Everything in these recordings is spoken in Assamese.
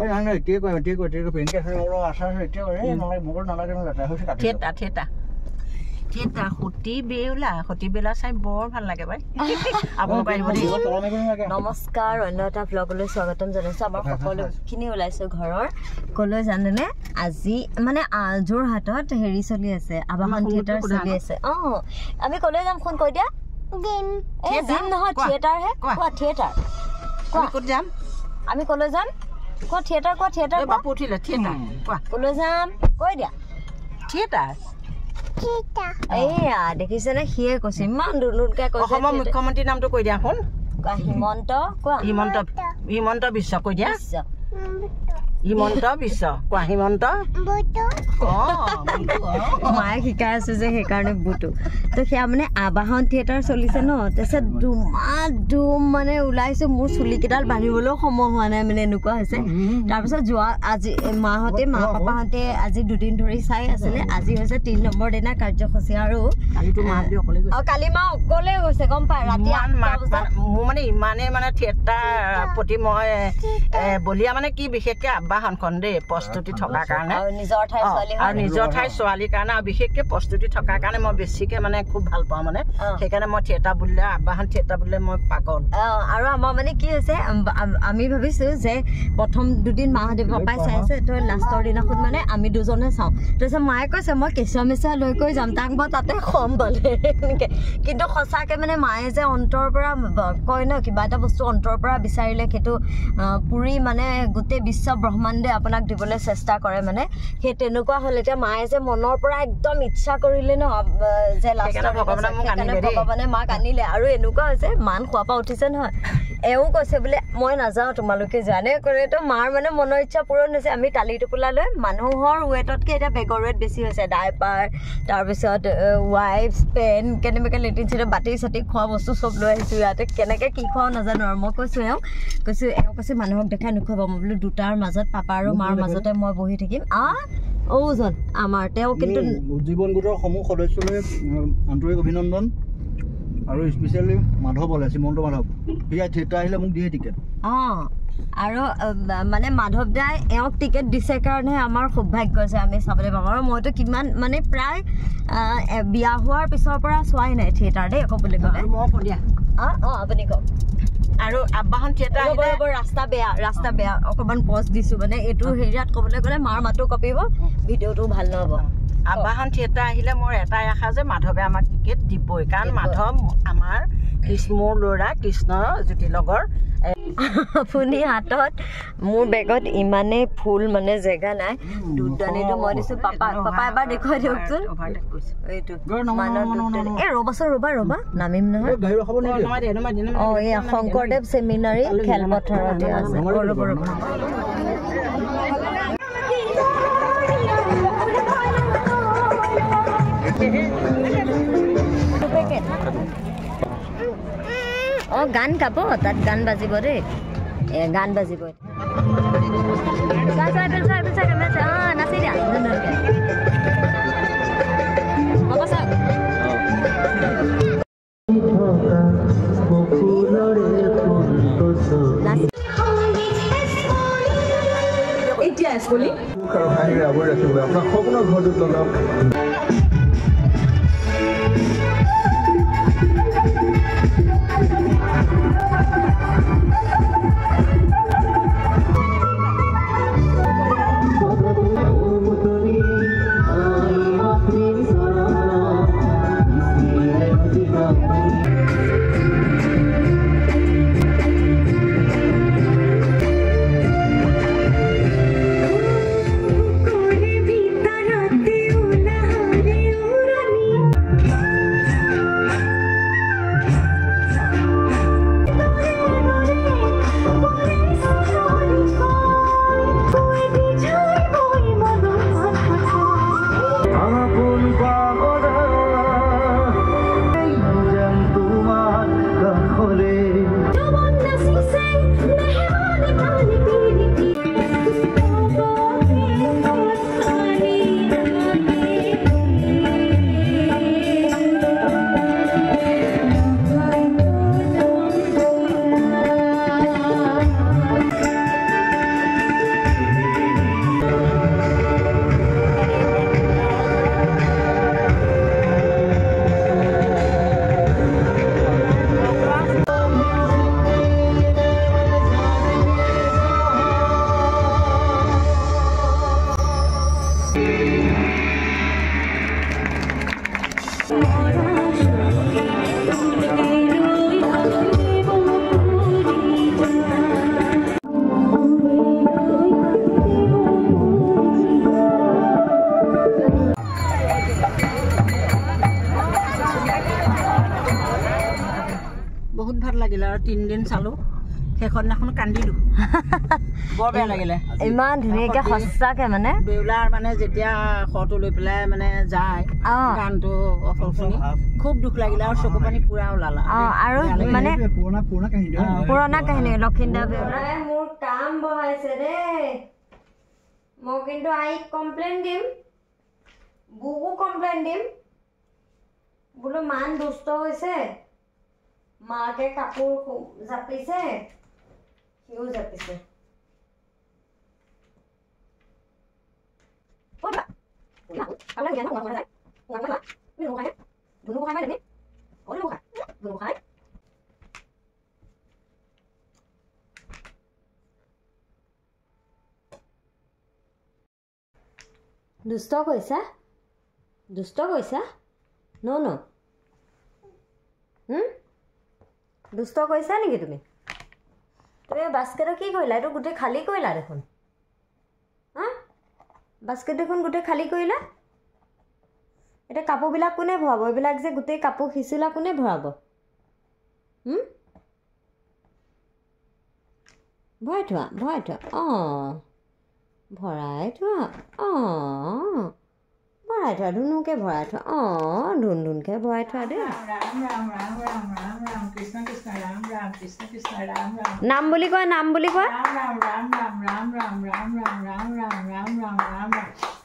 এই না টিকে পেনকে আছে ওর আশা আছে টিকে করে নালাগে মোগল নালাগে লেটা হইছে কাটি থিয়েটা সতী বেলা চাই বৰ ভাল লাগে ভাই আপোনালোক আহিব দেই নমস্কাৰ অন্য এটা ব্লগলৈ স্বাগতম জনাইছো আমাৰ সকলোখিনি ওলাইছো ঘৰৰ কলৈ জানেনে আজি মানে যোৰহাটত হেৰি চলি আছে আবাহন থিয়েটাৰ চলি আছে আমি কলৈ যাম ফোন কৈ দিয়া জিম নহয় থিয়েটাৰ হে কোৱা থিয়েটাৰ ক'ত যাম আমি কলৈ যাম কোৱা থিয়েটাৰ বাপু উঠিলে থিয়েটাৰ কোৱা কলৈ যাম কৈ দিয়া থিয়েটাৰ এইয়া দেখিছেনে সিয়ে কৈছে ইমান দুনুনকে কৈছে অসমৰ মুখ্যমন্ত্ৰীৰ নামটো কৈ দিয়া শুন হিমন্ত বিশ্ব কৈ দিয়া হিমন্ত বিশ্ব কোৱা হিমন্ত মায়ে শিকাই আছো যে সেইকাৰণে বুটো তো সেয়া মানে আবাহন থিয়েটাৰ চলিছে ন তাৰপিছত ধুম মানে ওলাইছো মোৰ চুলিকেইডাল বান্ধিবলৈও সময় হোৱা নাই মানে এনেকুৱা হৈছে তাৰপিছত যোৱা আজি মা পাপাহঁতে আজি দুদিন ধৰি চাই আছিলে আজি হৈছে 3 নম্বৰ দিনা কাৰ্যসূচী আৰু কালি মা অকলে গৈছে গম পাই ৰাতি মোৰ মানে ইমানে মানে থিয়েটাৰ প্ৰতি মই বলিয়া মানে কি বিশেষকৈ আবাহনখন দেই প্ৰস্তুতি থকাৰ কাৰণে আৰু নিজৰ ঠাই ছোৱালীৰ কাৰণে আৰু বিশেষকৈ প্ৰস্তুতি থকাৰ কাৰণে মই বেছিকৈ মানে খুব ভাল পাওঁ মানে সেইকাৰণে মই থিয়েটাৰ বুলিলে আবাহন থিয়েটাৰ বুলিলে মই পাগল আৰু আমাৰ মানে কি হৈছে আমি ভাবিছো যে প্ৰথম দুদিন মাহঁতে পাপাই চাই আছে তো লাষ্টৰ দিনাখন মানে আমি দুজনে চাওঁ তাৰপিছত মায়ে কৈছে মই কেঁচুৱা মেচুৱা লৈ কৈ যাম তাক মই তাতে খম বলে এনেকৈ কিন্তু সঁচাকৈ মানে মায়ে যে অন্তৰৰ পৰা কয় ন কিবা এটা বস্তু অন্তৰৰ পৰা বিচাৰিলে সেইটো পুৰি মানে গোটেই বিশ্ব ব্ৰহ্মাণ্ডে আপোনাক দিবলৈ চেষ্টা কৰে মানে সেই তেনেকুৱা হ'ল এতিয়া মায়ে যে মনৰ পৰা একদম ইচ্ছা কৰিলে ন যে ভগৱানে মাক আনিলে আৰু এনেকুৱা হৈছে মান খোৱাৰ পৰা উঠিছে নহয় এওঁ কৈছে বোলে মই নাযাওঁ তোমালোকে জানে কৰেতো মাৰ মানে মনৰ ইচ্ছা পূৰণ হৈছে আমি টালি টোপোলা লৈ মানুহৰ ৱেটতকৈ এতিয়া বেগৰ ৱেট বেছি হৈছে ডাইপাৰ তাৰপিছত ৱাইপছ পেন কেনেবাকৈ লেট্ৰিন চেট্ৰিন বাতি চাতি খোৱা বস্তু চব লৈ আহিছোঁ ইয়াতে কেনেকৈ কি খোৱাও নাজানো আৰু মই এওঁ কৈছে মানুহক দেখাই নোখোৱাব মই বোলো দুটাৰ মাজত পাপা আৰু মাৰ মাজতে মই বহি থাকিম ঔজন আমাৰ তেওঁ কিন্তু জীৱন গোটৰ সমূহ সদস্যলৈ আন্তৰিক অভিনন্দন আৰু স্পেচিয়েলি মাধৱলৈ শ্ৰীমন্ত মাধৱ সেয়া থিয়েটাৰ আহিলে মোক দিয়ে টিকেট আৰু মানে মাধৱ দাই এওঁক টিকেট দিছে কাৰণেহে আমাৰ সৌভাগ্য হৈছে আমি চাবলৈ পাম আৰু মইতো কিমান মানে প্ৰায় বিয়া হোৱাৰ পিছৰ পৰা চোৱাই নাই থিয়েটাৰ দেই ক'বলৈ গ'লে আপুনি কওক আৰু আবাহন থিয়েটাৰ ৰাস্তা বেয়া অকণমান পজ দিছো মানে এইটো হেৰিয়াত ক'বলৈ গ'লে মাৰ মাতো কঁপিব ভিডিঅ'টো ভাল নহ'ব আবাহন থিয়েটাৰ আহিলে মোৰ এটাই আশা যে মাধৱে আমাক টিকেট দিবই কাৰণ মাধৱ আমাৰ মোৰ ল'ৰা কৃষ্ণ জ্যোতি লগৰ আপুনি হাতত মোৰ বেগত ইমানেই ফুল মানে জেগা নাই দুধদানীটো মই দিছো পাপা এবাৰ দেখুৱাই দিয়কচোন এইটো ৰ'বা নামিম নহয় এয়া শংকৰদেৱ ছেমিনাৰী খেলপথাৰতে আছে গান গাব তাত গান বাজিব দেই গান বাজিব নাচি দিয়া এতিয়া স্কুলি আপোনাৰ সপোনৰ ঘৰটোত লগাওক 3 দিন চালোঁ সেইখন দিনাখন কান্দিলোঁ বৰ বেয়া লাগিলে ইমান ধুনীয়াকৈ সঁচাকৈ মানে বেউলাৰ মানে যেতিয়া শটো লৈ পেলাই মানে যায় গানটো শুনি খুব দুখ লাগিলে আৰু চকু পানী পূৰা ওলালা আৰু মানে পুৰণা কাহিনী লক্ষীন্দৰ বেউলাই মোৰ কাম বঢ়াইছে দেই মই কিন্তু আইক কমপ্লেইন দিম বুকো কমপ্লেইন দিম বোলো মান দুষ্ট হৈছে মাকে কাপোৰ জাপিছে সিও জাপিছে দুষ্ট কৈছা ন দুষ্ট কৈছা নেকি তুমি বাস্কেটত কি কৰিলা এইটো গোটেই খালী কৰিলা দেখোন বাস্কেট দেখোন গোটেই খালী কৰিলা এতিয়া কাপোৰবিলাক কোনে ভৰাব এইবিলাক যে গোটেই কাপোৰ সিঁচিলা কোনে ভৰাব ভৰাই থোৱা ভৰাই থোৱা ধুনুকে ভৰাই থোৱা ধুনকে ভৰাই থোৱা দেই নাম বুলি কোৱা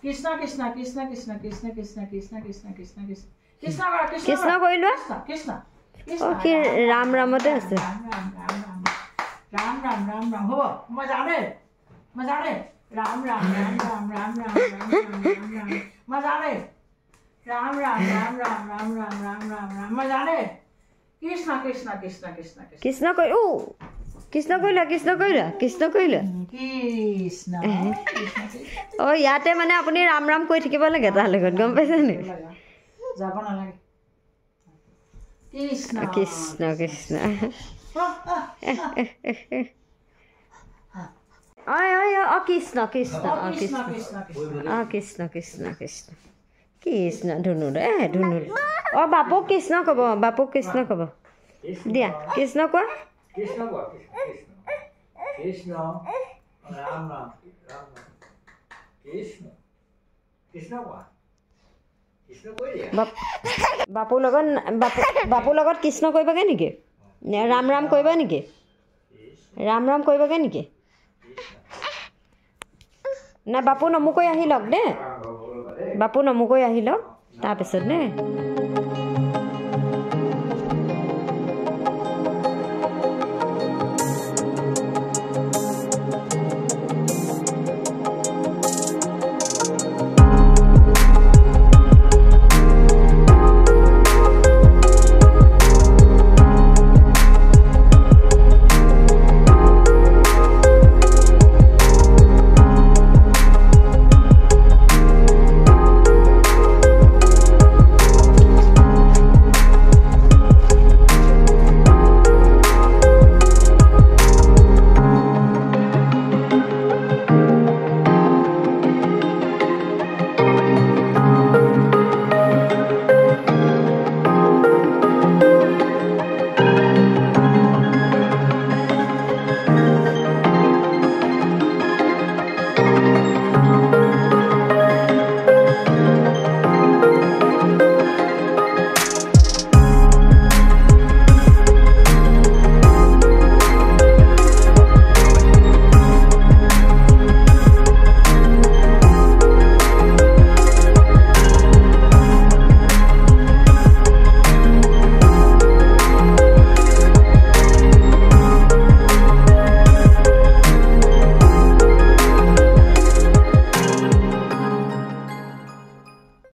কৃষ্ণ কৃষ্ণ কৃষ্ণ কৃষ্ণ কৃষ্ণ কৃষ্ণ কৃষ্ণ কৃষ্ণ কৃষ্ণ কৃষ্ণ কৃষ্ণ কৰি লোৱা কৃষ্ণ কি ৰাম ৰামতে আছে ৰাম ৰাম ৰাম ৰাম হ'ব মই যাওঁ দেই ৰাম ৰাম ৰাম ৰাম ৰাম ৰাম ৰাম মই যাওঁ দেই ৰাম ৰাম ৰাম ৰাম ৰাম ৰাম ৰাম ৰাম ৰাম মই যাওঁ দেই কৃষ্ণ কৃষ্ণ কৃষ্ণ কৃষ্ণ কৃষ্ণ কৰি লোৱা ইয়াতে মানে আপুনি ৰাম ৰাম কৰি থাকিব লাগে তাৰ লগত গম পাইছে নি যাব নালাগে কৃষ্ণ কৃষ্ণ কৃষ্ণ কৃষ্ণ কৃষ্ণ কৃষ্ণ কৃষ্ণ কৃষ্ণ কৃষ্ণ কৃষ্ণ ধুনু বাপুক কৃষ্ণ ক'ব দিয়া কৃষ্ণ কোৱা বাপুৰ লগত কৃষ্ণ কৰিবগৈ নেকি ৰাম ৰাম কৰিবা নেকি না বাপু নমুকৈ আহি লওক দেই তাৰপিছত দেই